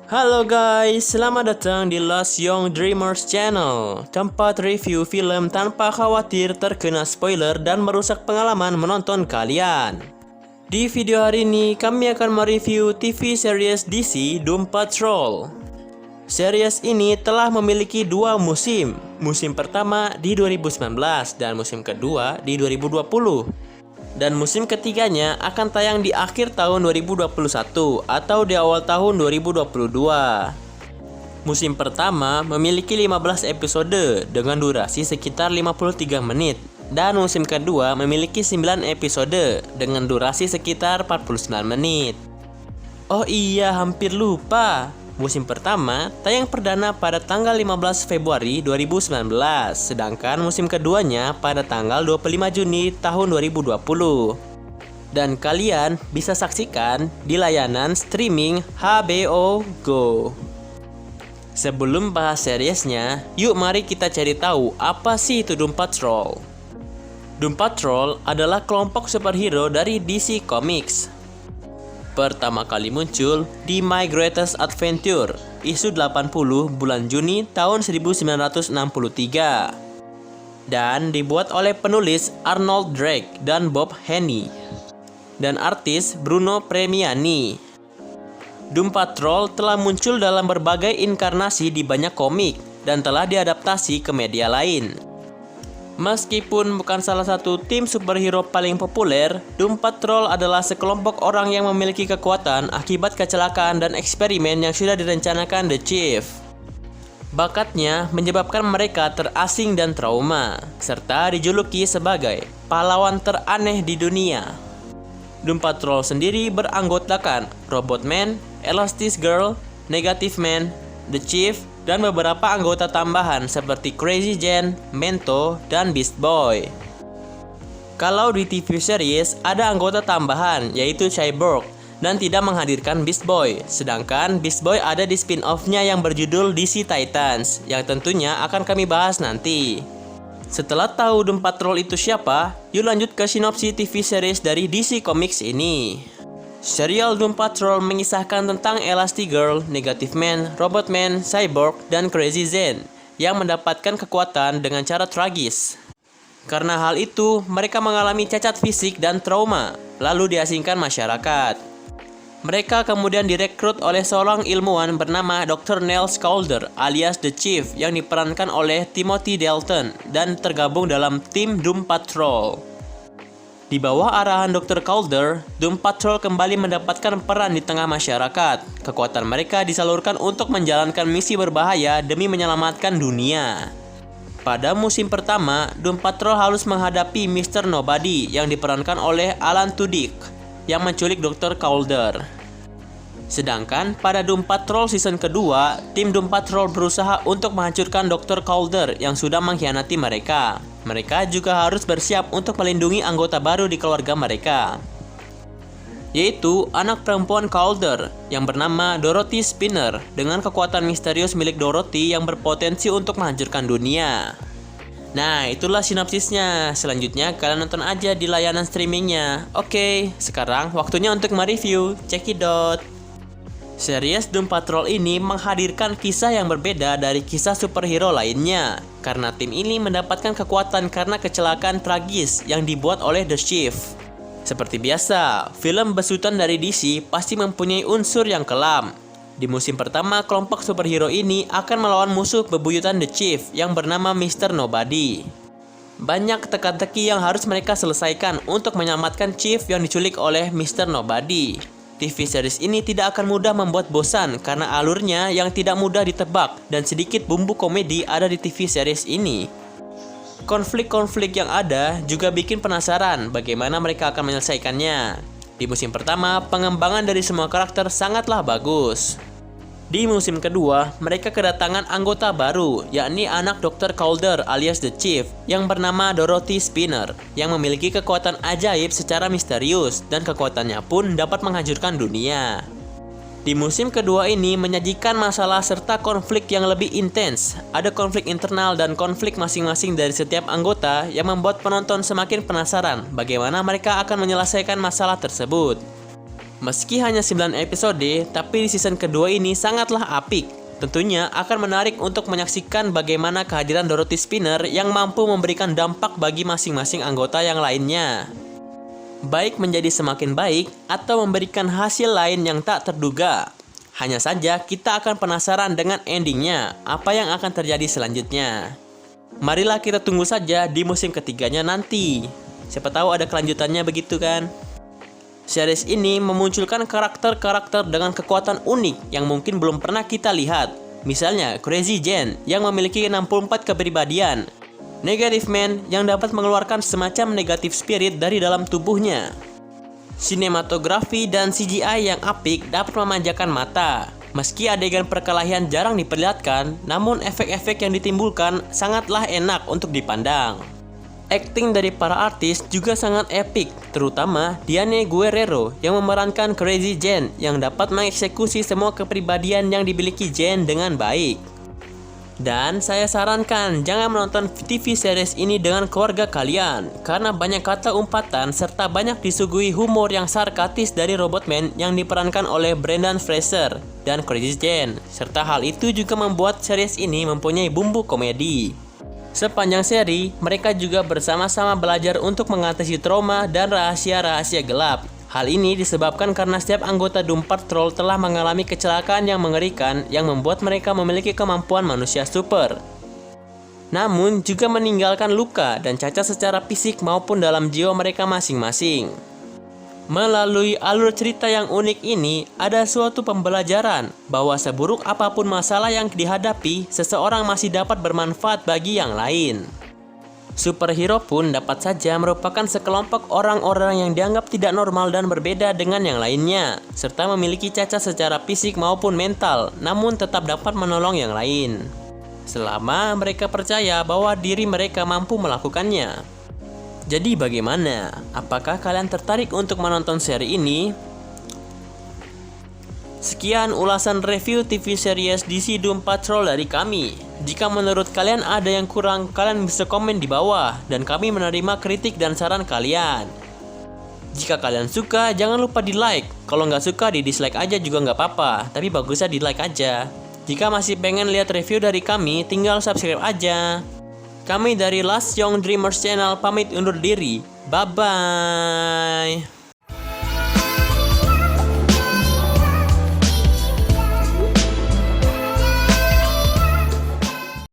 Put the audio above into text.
Halo guys, selamat datang di Lost Young Dreamers Channel, tempat review film tanpa khawatir terkena spoiler dan merusak pengalaman menonton kalian. Di video hari ini, kami akan mereview TV series DC Doom Patrol. Series ini telah memiliki dua musim, musim pertama di 2019 dan musim kedua di 2020. Dan musim ketiganya akan tayang di akhir tahun 2021 atau di awal tahun 2022. Musim pertama memiliki 15 episode dengan durasi sekitar 53 menit. Dan musim kedua memiliki 9 episode dengan durasi sekitar 49 menit. Oh iya, hampir lupa. Musim pertama tayang perdana pada tanggal 15 Februari 2019, sedangkan musim keduanya pada tanggal 25 Juni tahun 2020. Dan kalian bisa saksikan di layanan streaming HBO Go. Sebelum bahas seriesnya, yuk mari kita cari tahu apa sih itu Doom Patrol. Doom Patrol adalah kelompok superhero dari DC Comics. Pertama kali muncul di My Greatest Adventure, isu 80 bulan Juni tahun 1963. Dan dibuat oleh penulis Arnold Drake dan Bob Haney. Dan artis Bruno Premiani. Doom Patrol telah muncul dalam berbagai inkarnasi di banyak komik dan telah diadaptasi ke media lain. Meskipun bukan salah satu tim superhero paling populer, Doom Patrol adalah sekelompok orang yang memiliki kekuatan akibat kecelakaan dan eksperimen yang sudah direncanakan The Chief. Bakatnya menyebabkan mereka terasing dan trauma, serta dijuluki sebagai pahlawan teraneh di dunia. Doom Patrol sendiri beranggotakan Robotman, Elastigirl, Negative Man, The Chief, dan beberapa anggota tambahan seperti Crazy Jane, Mento, dan Beast Boy. Kalau di TV series ada anggota tambahan yaitu Cyborg dan tidak menghadirkan Beast Boy, sedangkan Beast Boy ada di spin-off-nya yang berjudul DC Titans yang tentunya akan kami bahas nanti. Setelah tahu Doom Patrol itu siapa, yuk lanjut ke sinopsis TV series dari DC Comics ini. Serial Doom Patrol mengisahkan tentang Elastigirl, Negative Man, Robotman, Cyborg, dan Crazy Jane yang mendapatkan kekuatan dengan cara tragis. Karena hal itu, mereka mengalami cacat fisik dan trauma, lalu diasingkan masyarakat. Mereka kemudian direkrut oleh seorang ilmuwan bernama Dr. Niles Caulder alias The Chief yang diperankan oleh Timothy Dalton dan tergabung dalam tim Doom Patrol. Di bawah arahan Dr. Caulder, Doom Patrol kembali mendapatkan peran di tengah masyarakat. Kekuatan mereka disalurkan untuk menjalankan misi berbahaya demi menyelamatkan dunia. Pada musim pertama, Doom Patrol harus menghadapi Mr. Nobody yang diperankan oleh Alan Tudyk yang menculik Dr. Caulder. Sedangkan pada Doom Patrol season kedua, tim Doom Patrol berusaha untuk menghancurkan Dr. Caulder yang sudah mengkhianati mereka. Mereka juga harus bersiap untuk melindungi anggota baru di keluarga mereka, yaitu anak perempuan Caulder yang bernama Dorothy Spinner dengan kekuatan misterius milik Dorothy yang berpotensi untuk menghancurkan dunia. Nah, itulah sinopsisnya. Selanjutnya kalian nonton aja di layanan streamingnya. Oke, sekarang waktunya untuk mereview. Cekidot. Series Doom Patrol ini menghadirkan kisah yang berbeda dari kisah superhero lainnya, karena tim ini mendapatkan kekuatan karena kecelakaan tragis yang dibuat oleh The Chief. Seperti biasa, film besutan dari DC pasti mempunyai unsur yang kelam. Di musim pertama, kelompok superhero ini akan melawan musuh bebuyutan The Chief yang bernama Mr. Nobody. Banyak teka-teki yang harus mereka selesaikan untuk menyelamatkan Chief yang diculik oleh Mr. Nobody. TV series ini tidak akan mudah membuat bosan karena alurnya yang tidak mudah ditebak dan sedikit bumbu komedi ada di TV series ini. Konflik-konflik yang ada juga bikin penasaran bagaimana mereka akan menyelesaikannya. Di musim pertama, pengembangan dari semua karakter sangatlah bagus. Di musim kedua, mereka kedatangan anggota baru, yakni anak Dr. Caulder alias The Chief yang bernama Dorothy Spinner, yang memiliki kekuatan ajaib secara misterius dan kekuatannya pun dapat menghancurkan dunia. Di musim kedua ini menyajikan masalah serta konflik yang lebih intens. Ada konflik internal dan konflik masing-masing dari setiap anggota yang membuat penonton semakin penasaran bagaimana mereka akan menyelesaikan masalah tersebut. Meski hanya 9 episode, tapi di season kedua ini sangatlah apik. Tentunya akan menarik untuk menyaksikan bagaimana kehadiran Dorothy Spinner yang mampu memberikan dampak bagi masing-masing anggota yang lainnya. Baik menjadi semakin baik atau memberikan hasil lain yang tak terduga. Hanya saja kita akan penasaran dengan endingnya, apa yang akan terjadi selanjutnya. Marilah kita tunggu saja di musim ketiganya nanti. Siapa tahu ada kelanjutannya, begitu kan? Series ini memunculkan karakter-karakter dengan kekuatan unik yang mungkin belum pernah kita lihat. Misalnya Crazy Jane yang memiliki 64 kepribadian, Negative Man yang dapat mengeluarkan semacam negative spirit dari dalam tubuhnya. Sinematografi dan CGI yang apik dapat memanjakan mata. Meski adegan perkelahian jarang diperlihatkan, namun efek-efek yang ditimbulkan sangatlah enak untuk dipandang. Akting dari para artis juga sangat epik, terutama Diane Guerrero yang memerankan Crazy Jane yang dapat mengeksekusi semua kepribadian yang dimiliki Jane dengan baik. Dan saya sarankan jangan menonton TV series ini dengan keluarga kalian, karena banyak kata umpatan serta banyak disuguhi humor yang sarkastis dari Robotman yang diperankan oleh Brendan Fraser dan Crazy Jane, serta hal itu juga membuat series ini mempunyai bumbu komedi. Sepanjang seri, mereka juga bersama-sama belajar untuk mengatasi trauma dan rahasia-rahasia gelap. Hal ini disebabkan karena setiap anggota Doom Patrol telah mengalami kecelakaan yang mengerikan yang membuat mereka memiliki kemampuan manusia super. Namun juga meninggalkan luka dan cacat secara fisik maupun dalam jiwa mereka masing-masing. Melalui alur cerita yang unik ini, ada suatu pembelajaran bahwa seburuk apapun masalah yang dihadapi, seseorang masih dapat bermanfaat bagi yang lain. Superhero pun dapat saja merupakan sekelompok orang-orang yang dianggap tidak normal dan berbeda dengan yang lainnya, serta memiliki cacat secara fisik maupun mental, namun tetap dapat menolong yang lain. Selama mereka percaya bahwa diri mereka mampu melakukannya. Jadi bagaimana? Apakah kalian tertarik untuk menonton seri ini? Sekian ulasan review TV series DC Doom Patrol dari kami. Jika menurut kalian ada yang kurang, kalian bisa komen di bawah dan kami menerima kritik dan saran kalian. Jika kalian suka, jangan lupa di like. Kalau nggak suka, di dislike aja juga nggak apa-apa, tapi bagusnya di like aja. Jika masih pengen lihat review dari kami, tinggal subscribe aja. Kami dari Last Young Dreamers Channel pamit undur diri. Bye-bye.